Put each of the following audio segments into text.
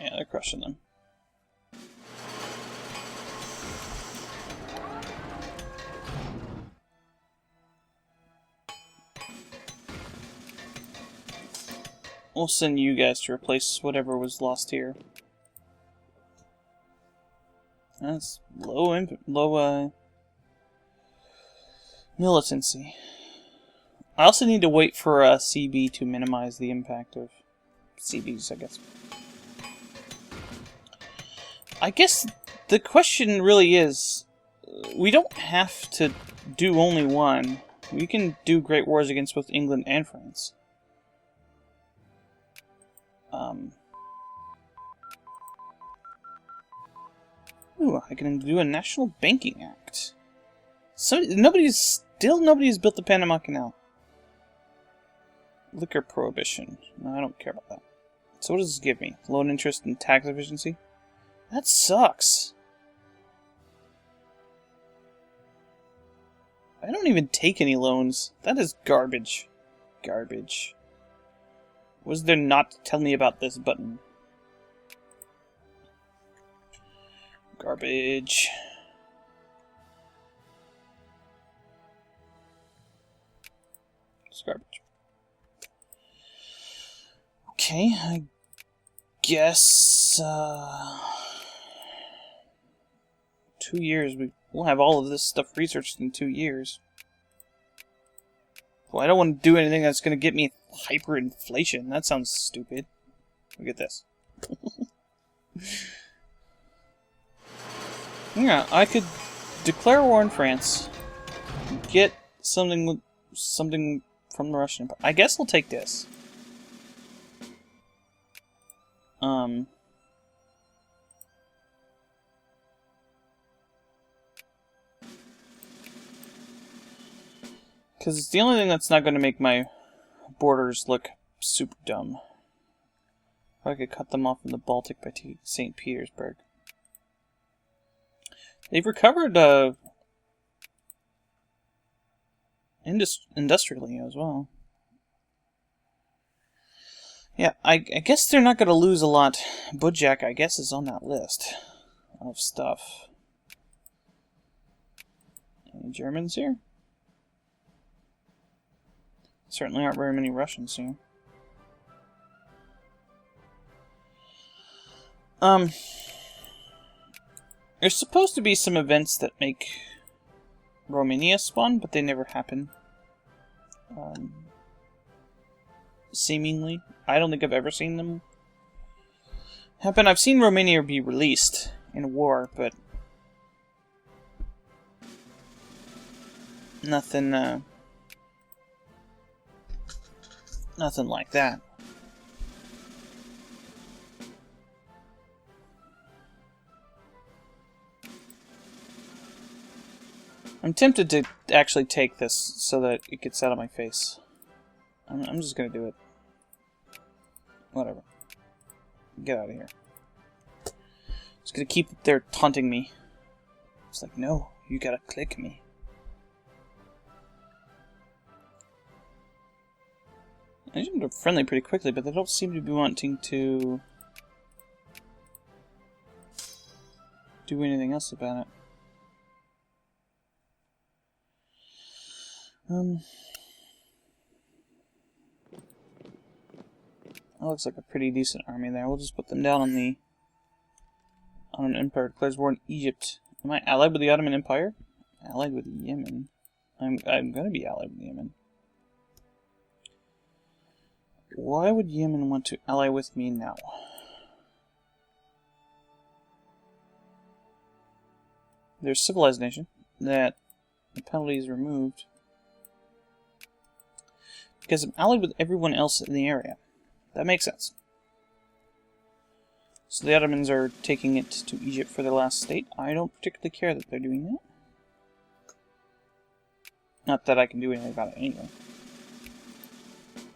Yeah, they're crushing them. We'll send you guys to replace whatever was lost here. That's low militancy. I also need to wait for CB to minimize the impact of CBs, I guess. I guess the question really is, we don't have to do only one. We can do great wars against both England and France. Ooh, I can do a National Banking Act. So nobody's built the Panama Canal. Liquor prohibition. No, I don't care about that. So what does this give me? Loan interest and tax efficiency? That sucks. I don't even take any loans. That is garbage. Garbage. Was there not to tell me about this button? Garbage. It's garbage. Okay, I guess 2 years. We'll have all of this stuff researched in 2 years. Well, I don't want to do anything that's going to get me hyperinflation. That sounds stupid. Look at this. Yeah, I could declare war on France, get something from the Russian Empire. I guess I'll take this. Because it's the only thing that's not going to make my borders look super dumb. If I could cut them off in the Baltic by St. Petersburg. They've recovered industrially as well. Yeah, I guess they're not going to lose a lot. Budjak, I guess, is on that list of stuff. Any Germans here? Certainly aren't very many Russians here. There's supposed to be some events that make Romania spawn, but they never happen. Seemingly. I don't think I've ever seen them happen. I've seen Romania be released in a war, but nothing, nothing like that. I'm tempted to actually take this so that it gets out of my face. I'm just gonna do it. Whatever. Get out of here. Just gonna keep it there taunting me. It's like, no, you gotta click me. I jumped up friendly pretty quickly, but they don't seem to be wanting to do anything else about it. That looks like a pretty decent army there. We'll just put them down on an empire declares war in Egypt. Am I allied with the Ottoman Empire? Allied with Yemen. I'm gonna be allied with Yemen. Why would Yemen want to ally with me now? They're a civilized nation. That the penalty is removed. Because I'm allied with everyone else in the area. That makes sense. So the Ottomans are taking it to Egypt for their last state. I don't particularly care that they're doing that. Not that I can do anything about it anyway.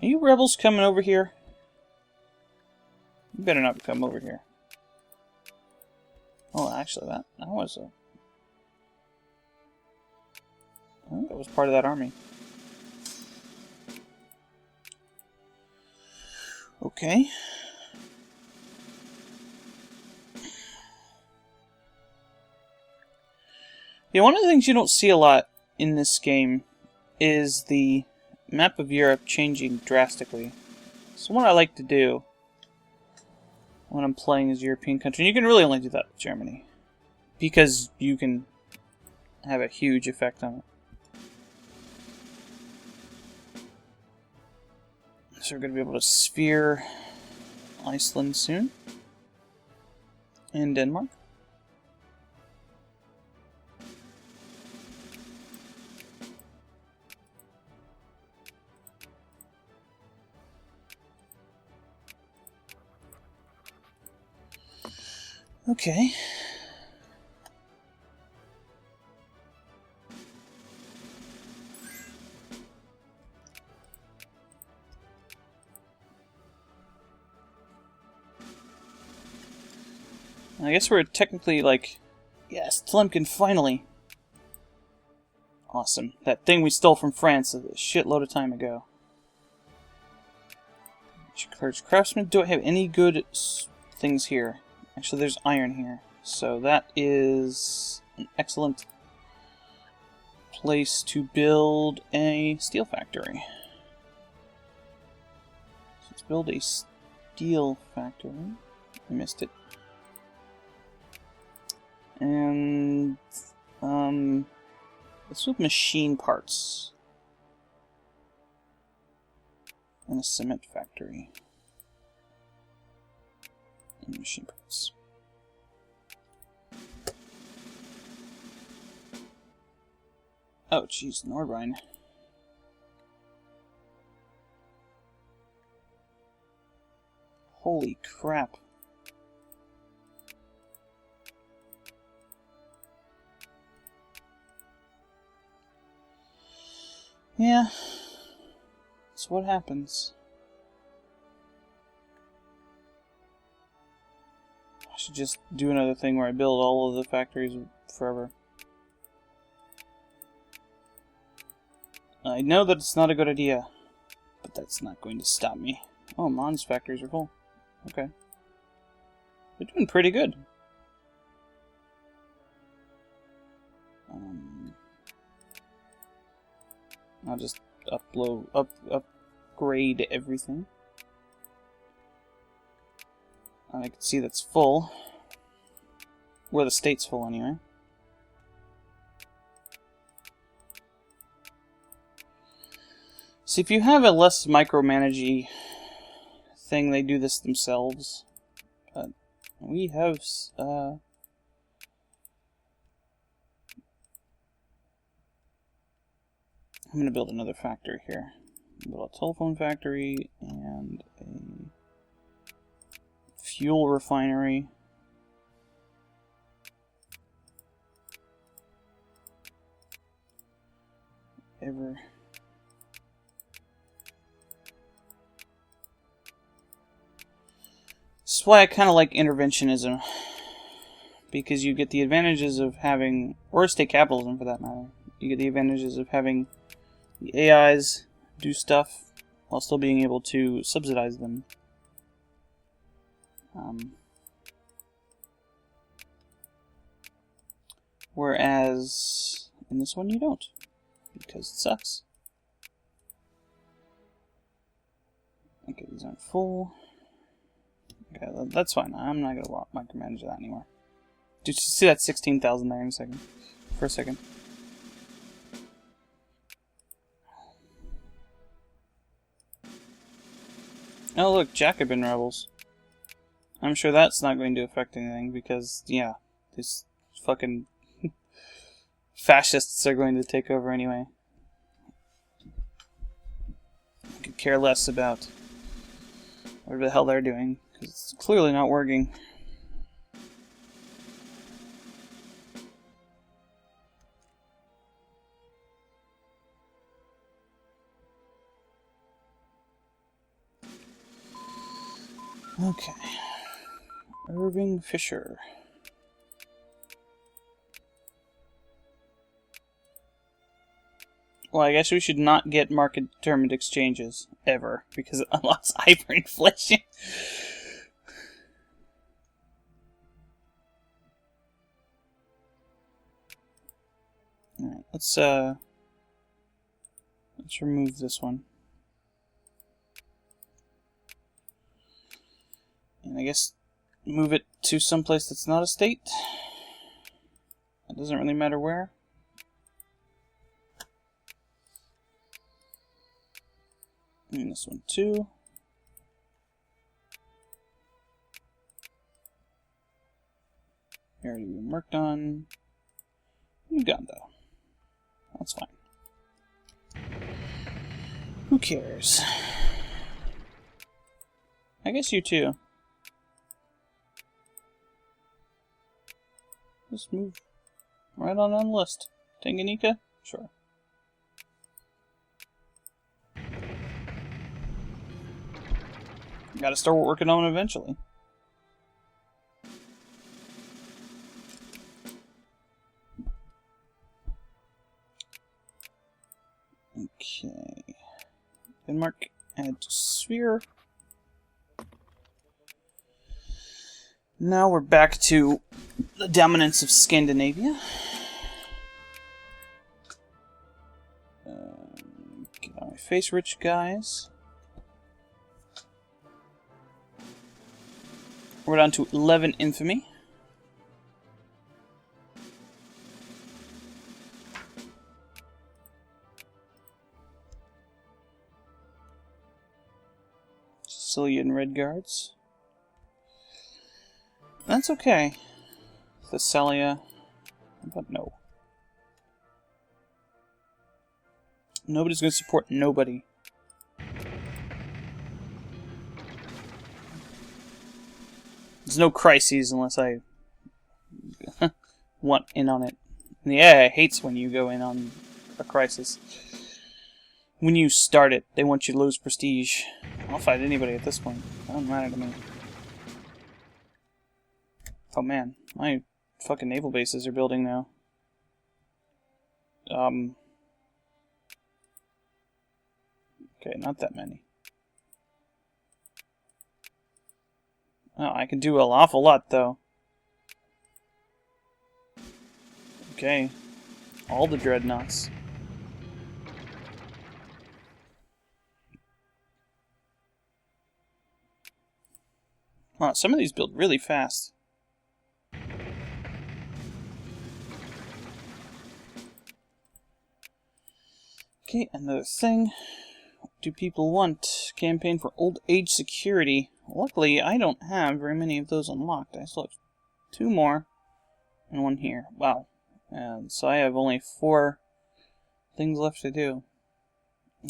Are you rebels coming over here? You better not come over here. Oh, actually, that was a... I think that was part of that army. Okay. Yeah, one of the things you don't see a lot in this game is the map of Europe changing drastically. So what I like to do when I'm playing as a European country, and you can really only do that with Germany, because you can have a huge effect on it. So we're going to be able to sphere Iceland soon. And Denmark. Okay. I guess we're technically like, yes, Tlemcen finally. Awesome. That thing we stole from France a shitload of time ago. Craftsman, do I have any good things here? Actually, there's iron here. So that is an excellent place to build a steel factory. So let's build a steel factory. I missed it. And let's do machine parts. And a cement factory. And machine parts. Oh, jeez, Nordrhein. Holy crap. Yeah. That's what happens. I should just do another thing where I build all of the factories forever. I know that it's not a good idea, but that's not going to stop me. Oh, Mons factories are full. Okay. They're doing pretty good. I'll just upgrade everything. I can see that's full. Where the state's full, anyway. See, if you have a less micromanagey thing, they do this themselves. But we have, I'm going to build another factory here. Build a telephone factory and a fuel refinery. Ever. This is why I kind of like interventionism. Because you get the advantages of having, or state capitalism for that matter, you get the advantages of having the AIs do stuff while still being able to subsidize them. Whereas in this one you don't, because it sucks. Okay, these aren't full. Okay, that's fine. I'm not gonna micromanage that anymore. Did you see that 16,000 there in a second? For a second. Oh look, Jacobin rebels. I'm sure that's not going to affect anything because, yeah, these fucking fascists are going to take over anyway. I could care less about whatever the hell they're doing, because it's clearly not working. Okay. Irving Fisher. Well, I guess we should not get market-determined exchanges, ever, because it unlocks hyperinflation. let's remove this one. And I guess move it to someplace that's not a state. It doesn't really matter where. And this one too. Already been worked on. Uganda. That's fine. Who cares? I guess you too. Just move right on the list. Tanganyika? Sure. Gotta start working on it eventually. Okay. Denmark, add to sphere. Now we're back to the dominance of Scandinavia. Get on my face, rich guys. We're down to 11 infamy. Sicilian Red Guards. That's okay. Thessalia. But no. Nobody's going to support nobody. There's no crises unless I want in on it. And the AI hates when you go in on a crisis. When you start it, they want you to lose prestige. I'll fight anybody at this point. It doesn't matter to me. Oh man, my fucking naval bases are building now. Okay, not that many. Oh, I can do an awful lot, though. Okay. All the dreadnoughts. Wow, some of these build really fast. Okay, another thing. What do people want? Campaign for old age security. Luckily, I don't have very many of those unlocked. I still have 2 more and 1 here. Wow. And so I have only 4 things left to do.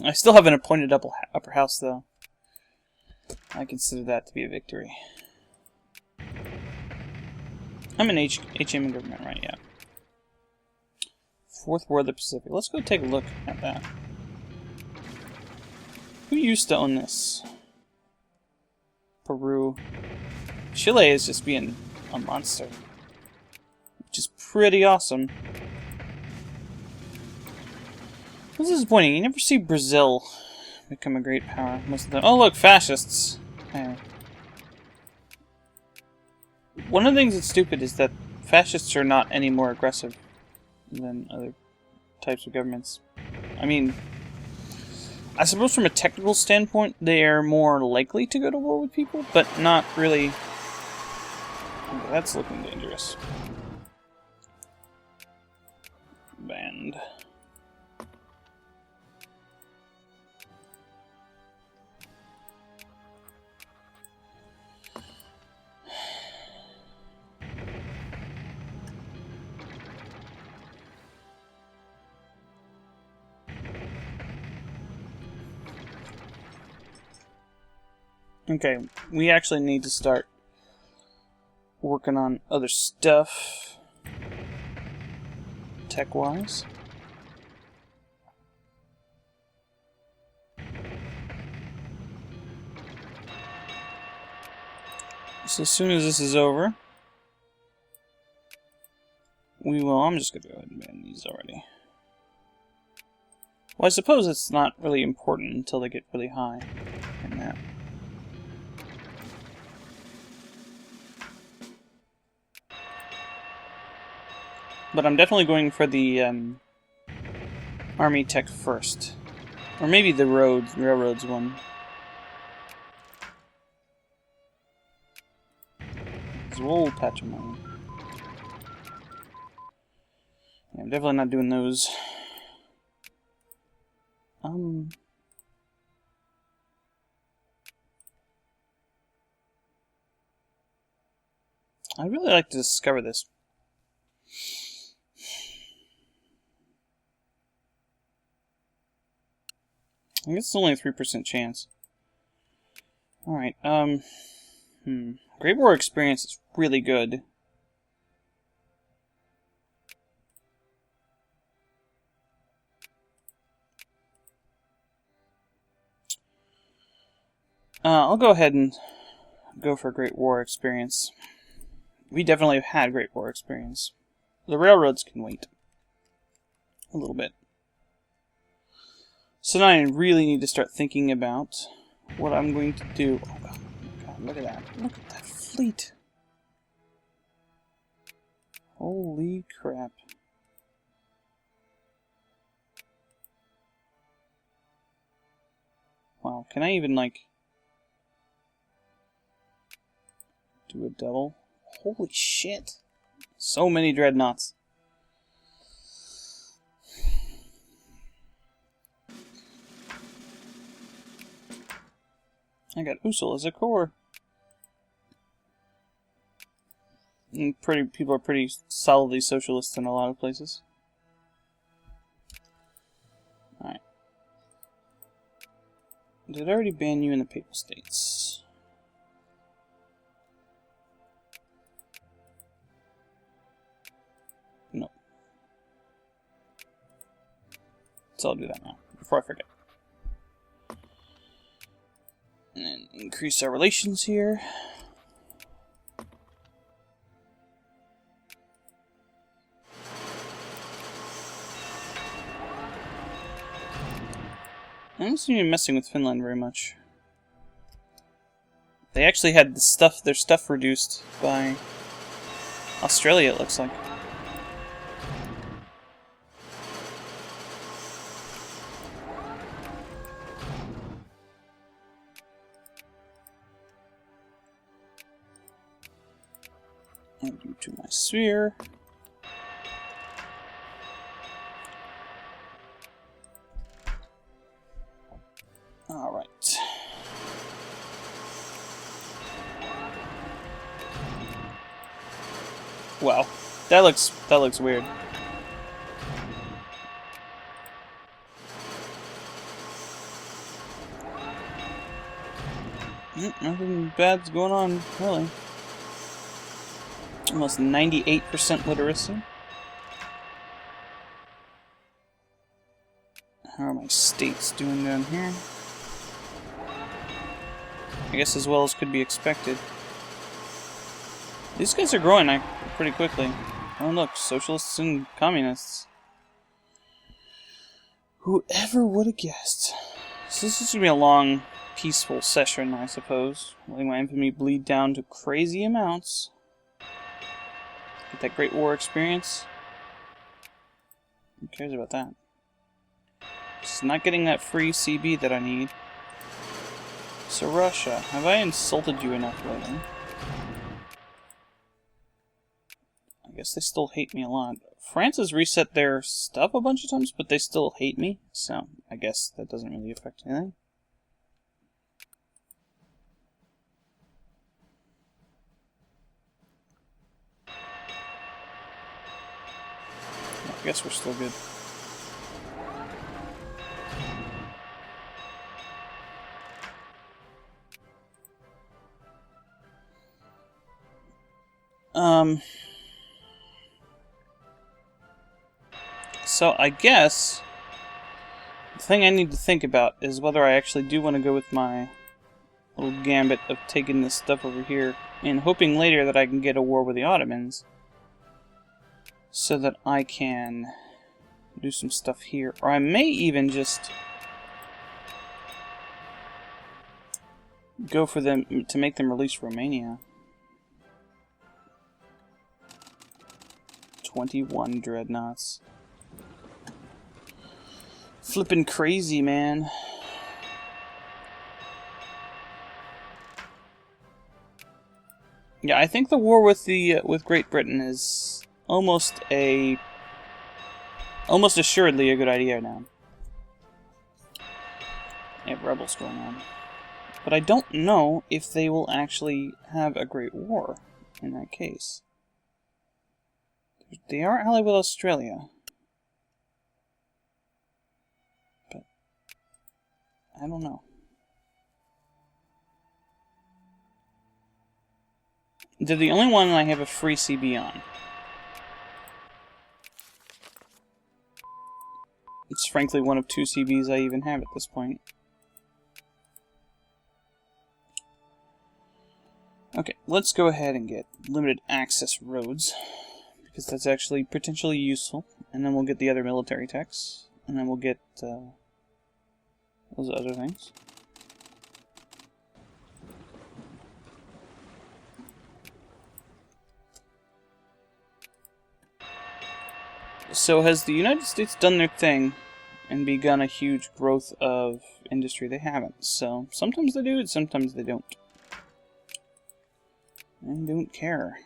I still have an appointed upper house, though. I consider that to be a victory. I'm an HM government, right? Yeah. 4th War of the Pacific. Let's go take a look at that. Who used to own this? Peru. Chile is just being a monster. Which is pretty awesome. What's disappointing? You never see Brazil become a great power. Most of them. Oh, look, fascists. Yeah. One of the things that's stupid is that fascists are not any more aggressive than other types of governments. I mean, I suppose from a technical standpoint, they are more likely to go to war with people, but not really. Okay, that's looking dangerous. Banned. Okay, we actually need to start working on other stuff, tech-wise. So as soon as this is over, we will... I'm just going to go ahead and ban these already. Well, I suppose it's not really important until they get really high in that. But I'm definitely going for the army tech first. Or maybe the railroads one. It's a whole patch of money. Yeah, I'm definitely not doing those. I'd really like to discover this. I guess it's only a 3% chance. Alright, Great War experience is really good. I'll go ahead and go for Great War experience. We definitely have had Great War experience. The railroads can wait a little bit. So now I really need to start thinking about what I'm going to do. Oh God, look at that. Look at that fleet. Holy crap. Wow, can I even, like, do a double? Holy shit. So many dreadnoughts. I got Usul as a core. And people are pretty solidly socialist in a lot of places. Alright. Did I already ban you in the Papal States? No. So I'll do that now, before I forget. And then increase our relations here. I don't seem to be messing with Finland very much. They actually had their stuff reduced by Australia, it looks like. Add you to my sphere. Alright. Wow. That looks weird. Nothing bad's going on, really. Almost 98% literacy. How are my states doing down here? I guess as well as could be expected. These guys are growing pretty quickly. Oh look, socialists and communists. Whoever would have guessed? So this is going to be a long, peaceful session, I suppose. Letting my infamy bleed down to crazy amounts. Get that Great War experience. Who cares about that? Just not getting that free CB that I need. So Russia, have I insulted you enough lately? I guess they still hate me a lot. France has reset their stuff a bunch of times, but they still hate me, so I guess that doesn't really affect anything. I guess we're still good. So I guess the thing I need to think about is whether I actually do want to go with my little gambit of taking this stuff over here and hoping later that I can get a war with the Ottomans so that I can do some stuff here. Or I may even just go for them to make them release Romania. 21 dreadnoughts. Flippin' crazy, man. Yeah, I think the war with Great Britain is almost assuredly a good idea now. They have rebels going on. But I don't know if they will actually have a great war in that case. They are allied with Australia. But I don't know. They're the only one I have a free CB on. It's frankly one of 2 CBs I even have at this point. Okay, let's go ahead and get limited access roads, because that's actually potentially useful. And then we'll get the other military techs, and then we'll get those other things. So has the United States done their thing and begun a huge growth of industry? They haven't. So sometimes they do and sometimes they don't. I don't care.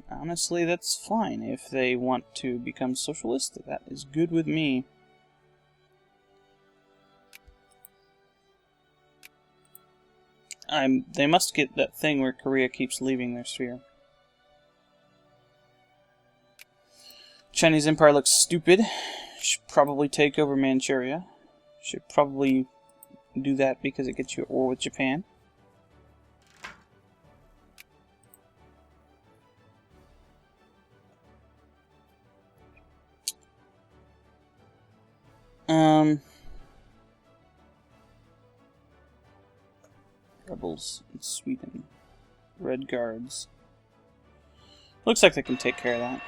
Honestly, that's fine. If they want to become socialist, that is good with me. They must get that thing where Korea keeps leaving their sphere. Chinese Empire looks stupid. Should probably take over Manchuria. Should probably do that because it gets you at war with Japan. Rebels in Sweden. Red Guards. Looks like they can take care of that.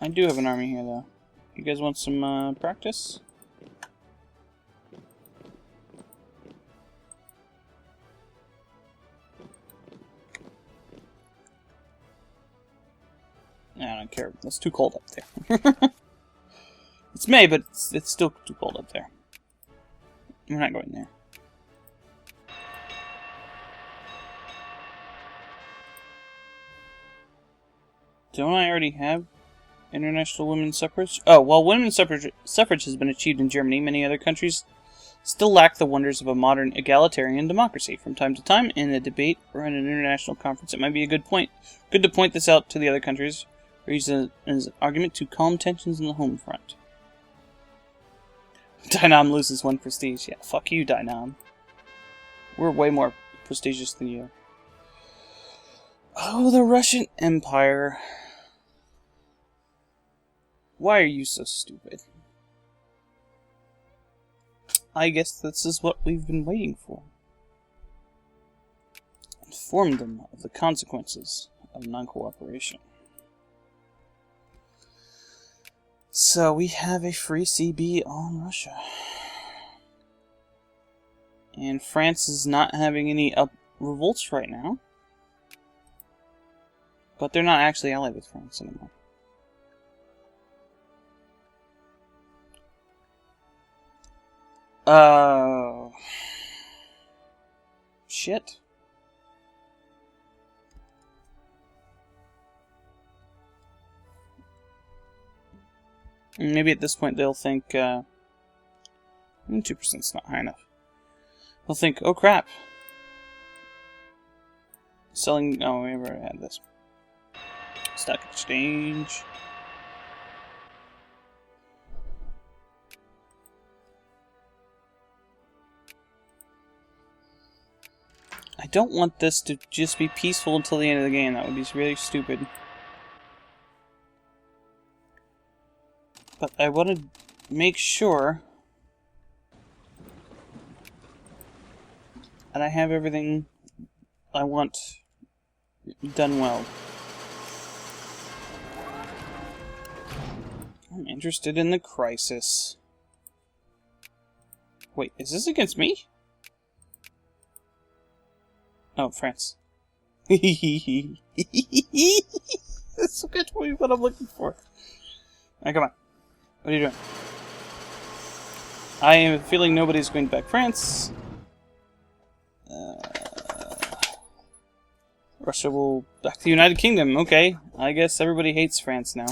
I do have an army here, though. You guys want some practice? I don't care. It's too cold up there. It's May, but it's still too cold up there. We're not going there. Don't I already have international women's suffrage? Oh, while women's suffrage has been achieved in Germany, many other countries still lack the wonders of a modern egalitarian democracy. From time to time, in a debate or in an international conference, it might be good to point this out to the other countries, or use it as an argument to calm tensions in the home front. Dynam loses 1 prestige. Yeah, fuck you, Dynam. We're way more prestigious than you. Oh, the Russian Empire. Why are you so stupid? I guess this is what we've been waiting for. Inform them of the consequences of non-cooperation. So we have a free CB on Russia. And France is not having any revolts right now. But they're not actually allied with France anymore. Shit. Maybe at this point they'll think, 2% is not high enough. They'll think, oh crap. Selling, oh, we already had this. Stock exchange. I don't want this to just be peaceful until the end of the game. That would be really stupid. But I want to make sure that I have everything I want done well. I'm interested in the crisis. Wait, is this against me? Oh, France. That's what I'm looking for. Alright, come on. What are you doing? I am feeling nobody's going to back France. Russia will back the United Kingdom. Okay, I guess everybody hates France now.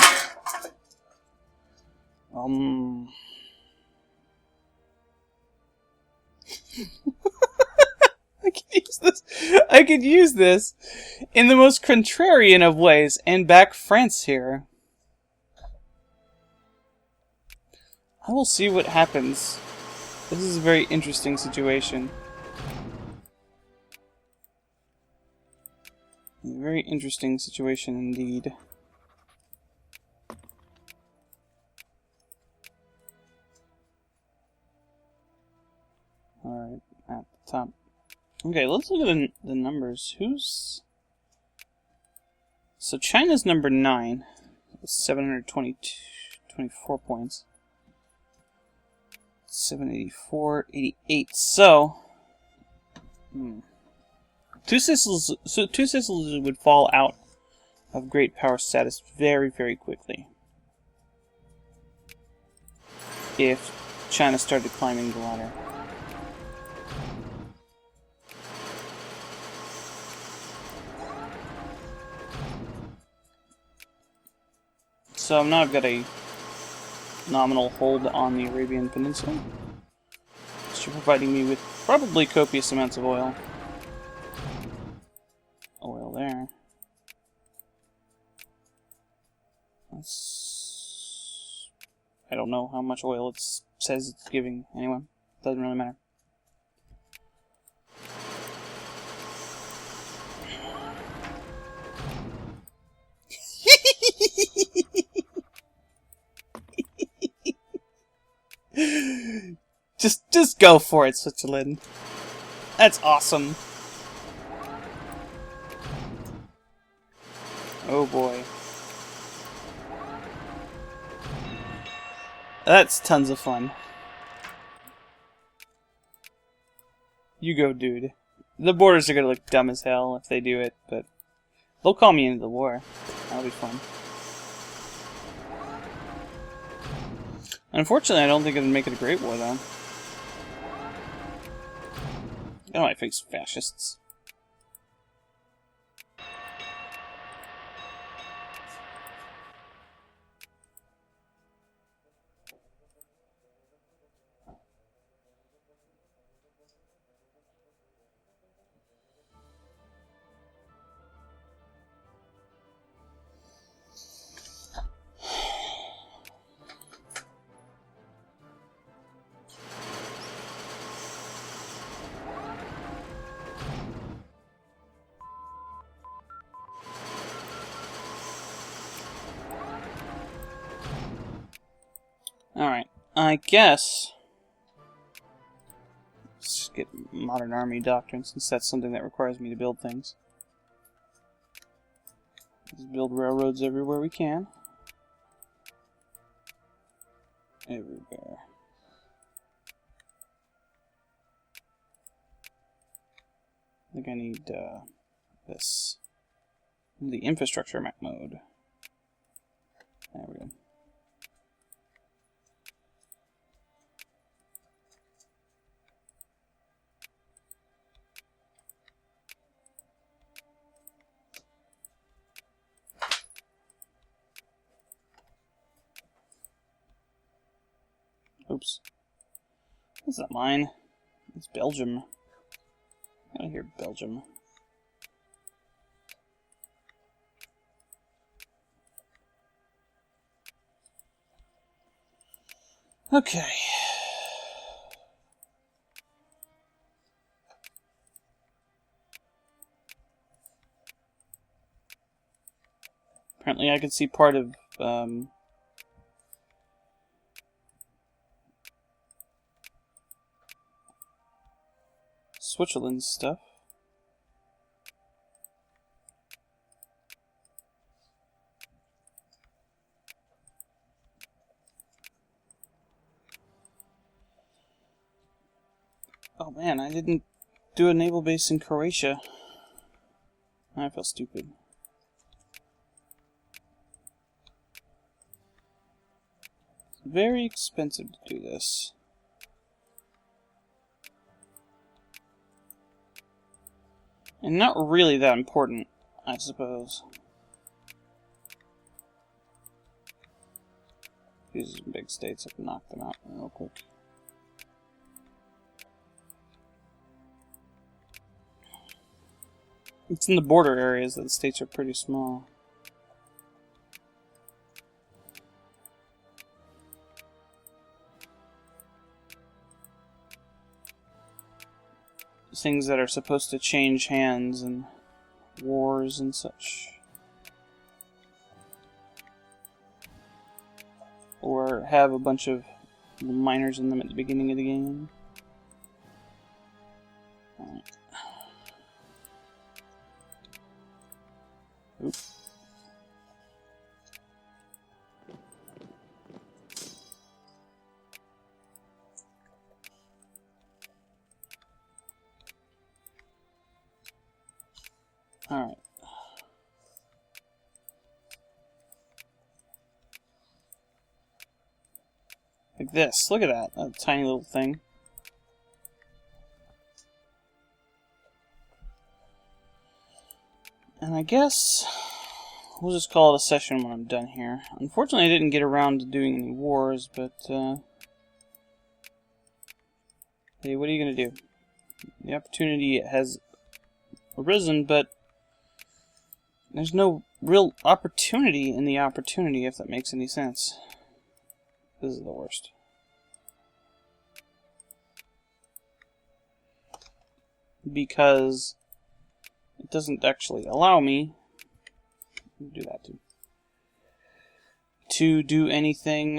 I could use this. I could use this in the most contrarian of ways and back France here. I will see what happens. This is a very interesting situation. A very interesting situation indeed. Alright, at the top. Okay, let's look at the numbers. Who's... So China's number 9. 724 points. 784, 88. So... Two Sicilies would fall out of great power status very, very quickly. If China started climbing the ladder. So now I've got a nominal hold on the Arabian Peninsula, which are providing me with probably copious amounts of oil. Oil there. That's... I don't know how much oil it says it's giving. Anyway, doesn't really matter. Just go for it, Switzerland. That's awesome. Oh boy. That's tons of fun. You go, dude. The borders are gonna look dumb as hell if they do it, but they'll call me into the war. That'll be fun. Unfortunately, I don't think it'd make it a great war, though. I might face fascists. Alright, I guess... Let's just get modern army doctrine, since that's something that requires me to build things. Let's build railroads everywhere we can. Everywhere. I think I need this. The infrastructure map mode. There we go. Oops. That's not mine. It's Belgium. I hear Belgium. Okay. Apparently I could see part of, Switzerland's stuff. Oh man, I didn't do a naval base in Croatia. I feel stupid. very expensive to do this. And not really that important, I suppose. These big states have knocked them out real quick. It's in the border areas that the states are pretty small. Things that are supposed to change hands and wars and such. Or have a bunch of miners in them at the beginning of the game. Alright. Oop. Alright. Like this. Look at that. That tiny little thing. And I guess we'll just call it a session when I'm done here. Unfortunately, I didn't get around to doing any wars, but hey, what are you going to do? The opportunity has arisen, but there's no real opportunity in the opportunity, if that makes any sense. This is the worst. Because it doesn't actually allow me do that too. To do anything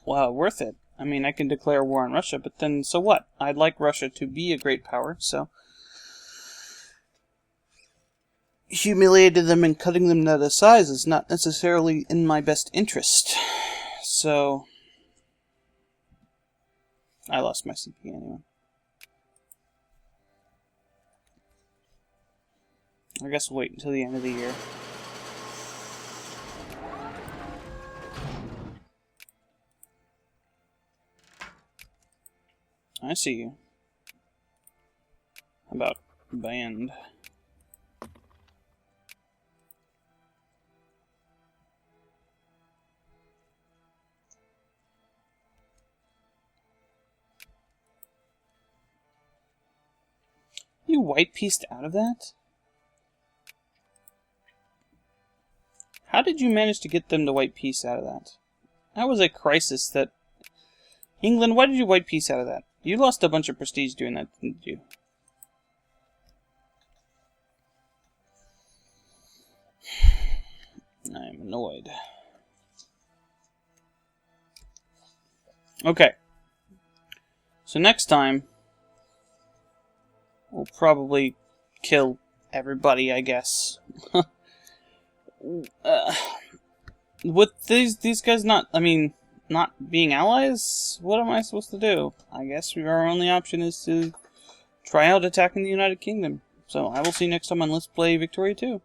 worth it. I mean, I can declare war on Russia, but then so what? I'd like Russia to be a great power, so humiliating them and cutting them down to size is not necessarily in my best interest. So I lost my CP anyway. I guess we'll wait until the end of the year. I see you. How about band? You white-pieced out of that? How did you manage to get them to white-piece out of that? That was a crisis that... England, why did you white-piece out of that? You lost a bunch of prestige doing that, didn't you? I'm annoyed. Okay. So next time, we'll probably kill everybody, I guess. With these guys not being allies, what am I supposed to do? I guess our only option is to try out attacking the United Kingdom. So I will see you next time on Let's Play Victoria 2.